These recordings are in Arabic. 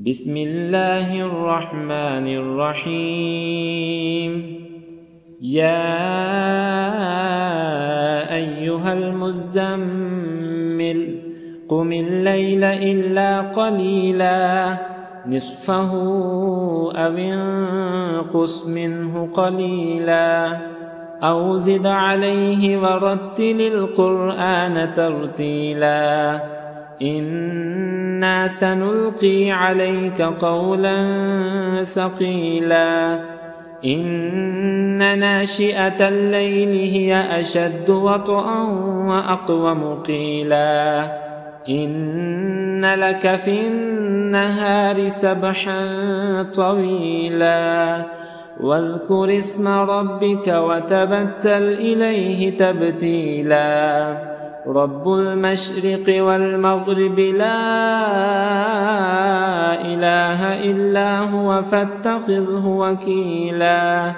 بسم الله الرحمن الرحيم. يا أيها المزمل قم الليل إلا قليلا نصفه أو انقص منه قليلا أو زد عليه ورتل القرآن ترتيلا إنا سنلقي عليك قولا ثقيلا إن ناشئة الليل هي أشد وطئا وأقوم قيلا إن لك في النهار سبحا طويلا واذكر اسم ربك وتبتل إليه تبتيلا رب المشرق والمغرب لا إله إلا هو فاتخذه وكيلا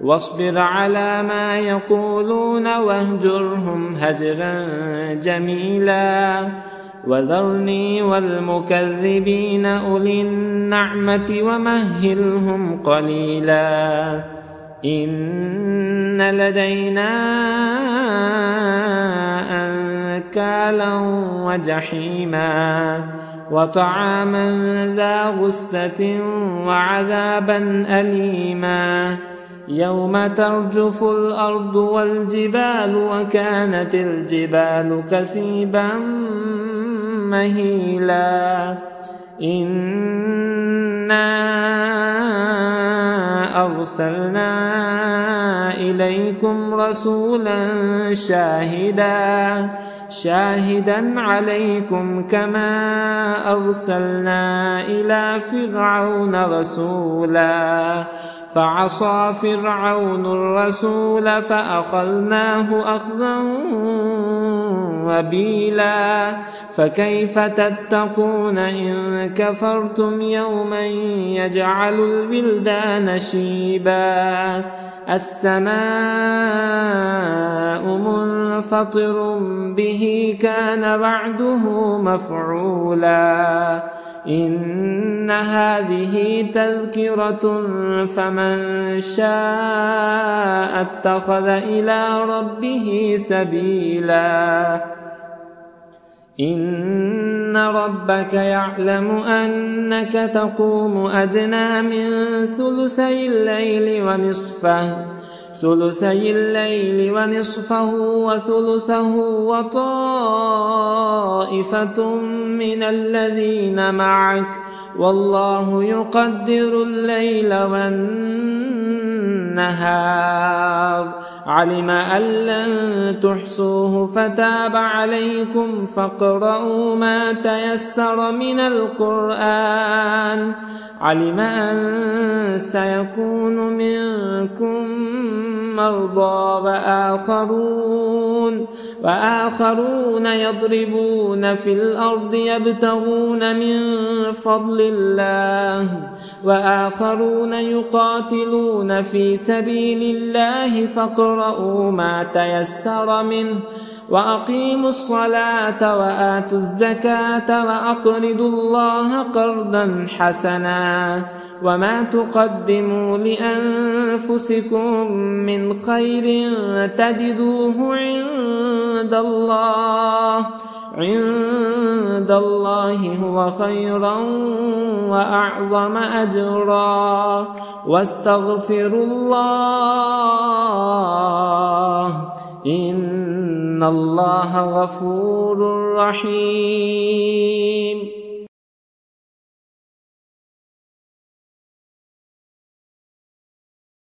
واصبر على ما يقولون واهجرهم هجرا جميلا وذرني والمكذبين أولي النعمة ومهلهم قليلا إن لدينا أنكالا وجحيما وطعاما ذا غصة وعذابا أليما يوم ترجف الأرض والجبال وكانت الجبال كثيبا مهيلا إنا أرسلنا إليكم رسولا شاهدا عليكم كما أرسلنا إلى فرعون رسولا فعصى فرعون الرسول فأخذناه أخذا وبيلا فكيف تتقون إن كفرتم يوما يجعل الولدان شيبا السماء منفطر به كان وعده مفعولا إن هذه تذكرة فمن شاء اتخذ إلى ربه سبيلا إن ربك يعلم أنك تقوم أدنى من ثلثي الليل ونصفه وثلثه وطائفة من الذين معك والله يقدر الليل والنهار علم أن لن تحصوه فتاب عليكم فاقرؤوا ما تيسر من القرآن علم أن سيكون منكم مرضى وآخرون يضربون في الأرض يبتغون من فضل الله وآخرون يقاتلون في سبيل الله فاقرؤوا ما تيسر منه وأقيموا الصلاة وآتوا الزكاة وأقرضوا الله قرضا حسنا وما تقدموا لأنفسكم من خير تجدوه عند الله هو خيرا وأعظم أجرا واستغفروا الله إن الله غفور رحيم.